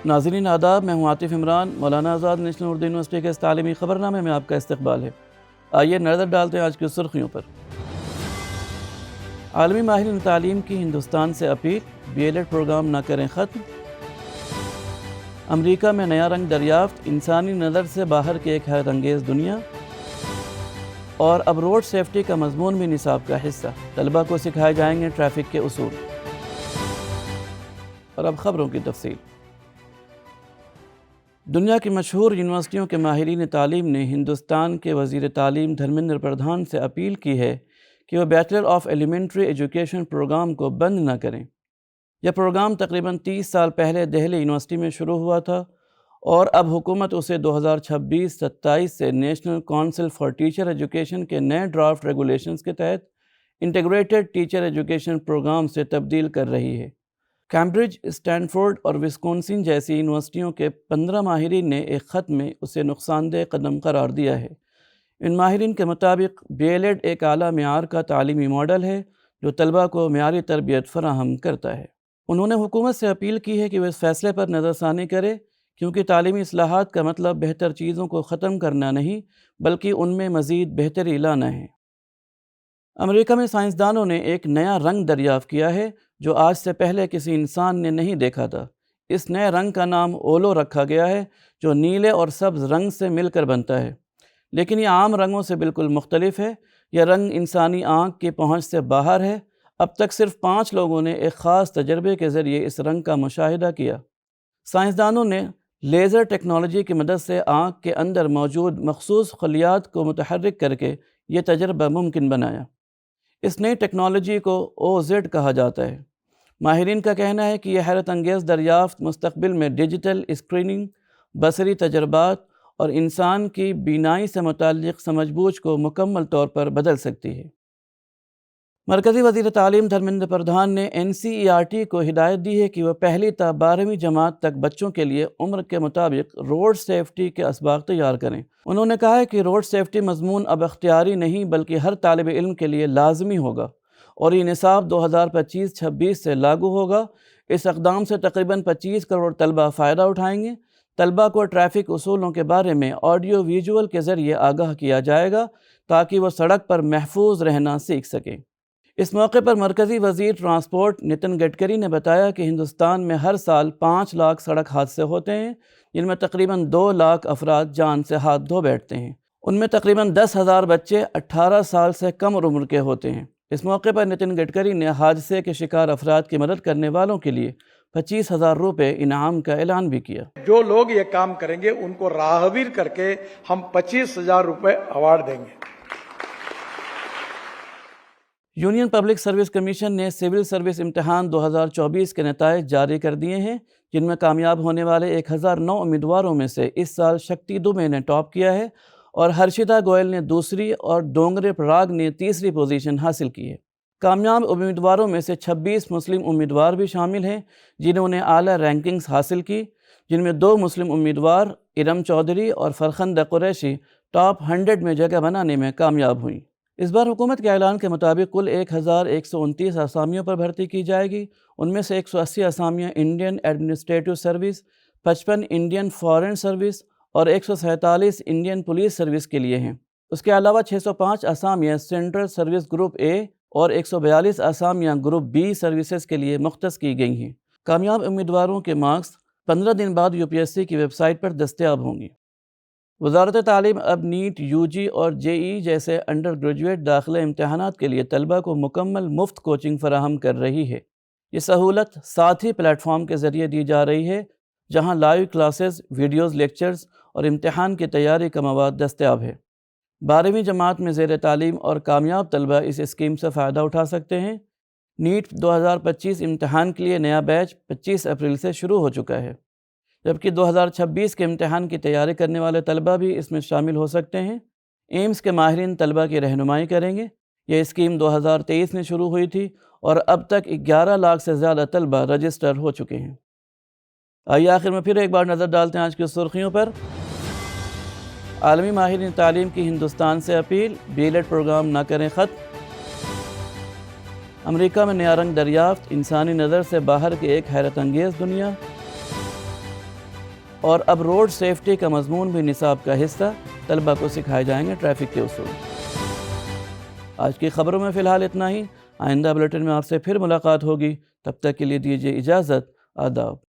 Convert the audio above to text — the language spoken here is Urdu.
ناظرین آداب، میں ہوں عاطف عمران۔ مولانا آزاد نیشنل اردو یونیورسٹی کے اس تعلیمی خبرنامے میں آپ کا استقبال ہے۔ آئیے نظر ڈالتے ہیں آج کی سرخیوں پر۔ عالمی ماہرین تعلیم کی ہندوستان سے اپیل، بی ایل ایڈ پروگرام نہ کریں ختم۔ امریکہ میں نیا رنگ دریافت، انسانی نظر سے باہر کی ایک حیرت انگیز دنیا۔ اور اب روڈ سیفٹی کا مضمون بھی نصاب کا حصہ، طلبہ کو سکھائے جائیں گے ٹریفک کے اصول۔ اور اب خبروں کی تفصیل۔ دنیا کی مشہور یونیورسٹیوں کے ماہرین تعلیم نے ہندوستان کے وزیر تعلیم دھرمیندر پردھان سے اپیل کی ہے کہ وہ bachelor of elementary education program کو بند نہ کریں۔ یہ پروگرام تقریباً 30 سال پہلے دہلی یونیورسٹی میں شروع ہوا تھا اور اب حکومت اسے 2026-27 سے national council for teacher education کے نئے ڈرافٹ ریگولیشنز کے تحت انٹیگریٹڈ ٹیچر ایجوکیشن پروگرام سے تبدیل کر رہی ہے۔ کیمبرج، اسٹینفورڈ اور وسکونسن جیسی یونیورسٹیوں کے 15 ماہرین نے ایک خط میں اسے نقصان دہ قدم قرار دیا ہے۔ ان ماہرین کے مطابق بی ایل ایڈ ایک اعلیٰ معیار کا تعلیمی ماڈل ہے جو طلبہ کو معیاری تربیت فراہم کرتا ہے۔ انہوں نے حکومت سے اپیل کی ہے کہ وہ اس فیصلے پر نظر ثانی کرے، کیونکہ تعلیمی اصلاحات کا مطلب بہتر چیزوں کو ختم کرنا نہیں بلکہ ان میں مزید بہتری لانا ہے۔ امریکہ میں سائنسدانوں نے ایک نیا رنگ دریافت کیا ہے جو آج سے پہلے کسی انسان نے نہیں دیکھا تھا۔ اس نئے رنگ کا نام اولو رکھا گیا ہے، جو نیلے اور سبز رنگ سے مل کر بنتا ہے، لیکن یہ عام رنگوں سے بالکل مختلف ہے۔ یہ رنگ انسانی آنکھ کی پہنچ سے باہر ہے۔ اب تک صرف 5 لوگوں نے ایک خاص تجربے کے ذریعے اس رنگ کا مشاہدہ کیا۔ سائنسدانوں نے لیزر ٹیکنالوجی کی مدد سے آنکھ کے اندر موجود مخصوص خلیات کو متحرک کر کے یہ تجربہ ممکن بنایا۔ اس نئی ٹیکنالوجی کو OZ کہا جاتا ہے۔ ماہرین کا کہنا ہے کہ یہ حیرت انگیز دریافت مستقبل میں ڈیجیٹل اسکریننگ، بصری تجربات اور انسان کی بینائی سے متعلق سمجھ بوجھ کو مکمل طور پر بدل سکتی ہے۔ مرکزی وزیر تعلیم دھرمیندر پردھان نے NCERT کو ہدایت دی ہے کہ وہ پہلی تا 12ویں جماعت تک بچوں کے لیے عمر کے مطابق روڈ سیفٹی کے اسباق تیار کریں۔ انہوں نے کہا ہے کہ روڈ سیفٹی مضمون اب اختیاری نہیں بلکہ ہر طالب علم کے لیے لازمی ہوگا اور یہ نصاب 2025-26 سے لاگو ہوگا۔ اس اقدام سے تقریباً 25 کروڑ طلبہ فائدہ اٹھائیں گے۔ طلبہ کو ٹریفک اصولوں کے بارے میں آڈیو ویژول کے ذریعے آگاہ کیا جائے گا تاکہ وہ سڑک پر محفوظ رہنا سیکھ سکیں۔ اس موقع پر مرکزی وزیر ٹرانسپورٹ نتن گڈکری نے بتایا کہ ہندوستان میں ہر سال 5 لاکھ سڑک حادثے ہوتے ہیں، جن میں تقریباً 2 لاکھ افراد جان سے ہاتھ دھو بیٹھتے ہیں۔ ان میں تقریباً 10,000 بچے 18 سال سے کم عمر کے ہوتے ہیں۔ اس موقع پر نتن گڈکری نے حادثے کے شکار افراد کی مدد کرنے والوں کے لیے 25,000 روپے انعام کا اعلان بھی کیا۔ جو لوگ یہ کام کریں گے ان کو راہبیر کر کے ہم 25,000 روپے ایوارڈ دیں گے۔ یونین پبلک سروس کمیشن نے سول سروس امتحان 2024 کے نتائج جاری کر دیے ہیں، جن میں کامیاب ہونے والے 1009 امیدواروں میں سے اس سال شکتی دوبے نے ٹاپ کیا ہے اور ہرشتا گوئل نے دوسری اور ڈونگرے پراگ نے تیسری پوزیشن حاصل کی ہے۔ کامیاب امیدواروں میں سے 26 مسلم امیدوار بھی شامل ہیں جنہوں نے اعلیٰ رینکنگز حاصل کی، جن میں 2 مسلم امیدوار ارم چودھری اور فرخندہ قریشی ٹاپ 100 میں جگہ بنانے میں کامیاب ہوئیں۔ اس بار حکومت کے اعلان کے مطابق کل 1129 اسامیوں پر بھرتی کی جائے گی۔ ان میں سے 180 اسامیاں Indian administrative service, 55 Indian foreign service اور 147 انڈین پولیس سروس کے لیے ہیں۔ اس کے علاوہ 605 اسامیاں سینٹرل سروس گروپ اے اور 142 اسامیاں گروپ بی سروسز کے لیے مختص کی گئی ہیں۔ کامیاب امیدواروں کے مارکس 15 دن بعد UPSC کی ویب سائٹ پر دستیاب ہوں گی۔ وزارت تعلیم اب نیٹ، UG اور JEE جیسے انڈر گریجویٹ داخلہ امتحانات کے لیے طلبہ کو مکمل مفت کوچنگ فراہم کر رہی ہے۔ یہ سہولت ساتھی پلیٹ فارم کے ذریعے دی جا رہی ہے، جہاں لائیو کلاسز، ویڈیوز، لیکچرز اور امتحان کی تیاری کا مواد دستیاب ہے۔ 12ویں جماعت میں زیر تعلیم اور کامیاب طلبہ اس اسکیم سے فائدہ اٹھا سکتے ہیں۔ نیٹ 2025 امتحان کے لیے نیا بیچ 25 اپریل سے شروع ہو چکا ہے، جبکہ 2026 کے امتحان کی تیاری کرنے والے طلبہ بھی اس میں شامل ہو سکتے ہیں۔ ایمز کے ماہرین طلبہ کی رہنمائی کریں گے۔ یہ اسکیم 2023 میں شروع ہوئی تھی اور اب تک 11 لاکھ سے زیادہ طلبہ رجسٹر ہو چکے ہیں۔ آئیے آخر میں پھر ایک بار نظر ڈالتے ہیں آج کی سرخیوں پر۔ عالمی ماہرین تعلیم کی ہندوستان سے اپیل، بی ایل ایڈ پروگرام نہ کریں ختم۔ امریکہ میں نیا رنگ دریافت، انسانی نظر سے باہر کی ایک حیرت انگیز دنیا۔ اور اب روڈ سیفٹی کا مضمون بھی نصاب کا حصہ، طلبہ کو سکھائے جائیں گے ٹریفک کے اصول۔ آج کی خبروں میں فی الحال اتنا ہی، آئندہ بلیٹن میں آپ سے پھر ملاقات ہوگی، تب تک کے لیے دیجیے اجازت، آداب۔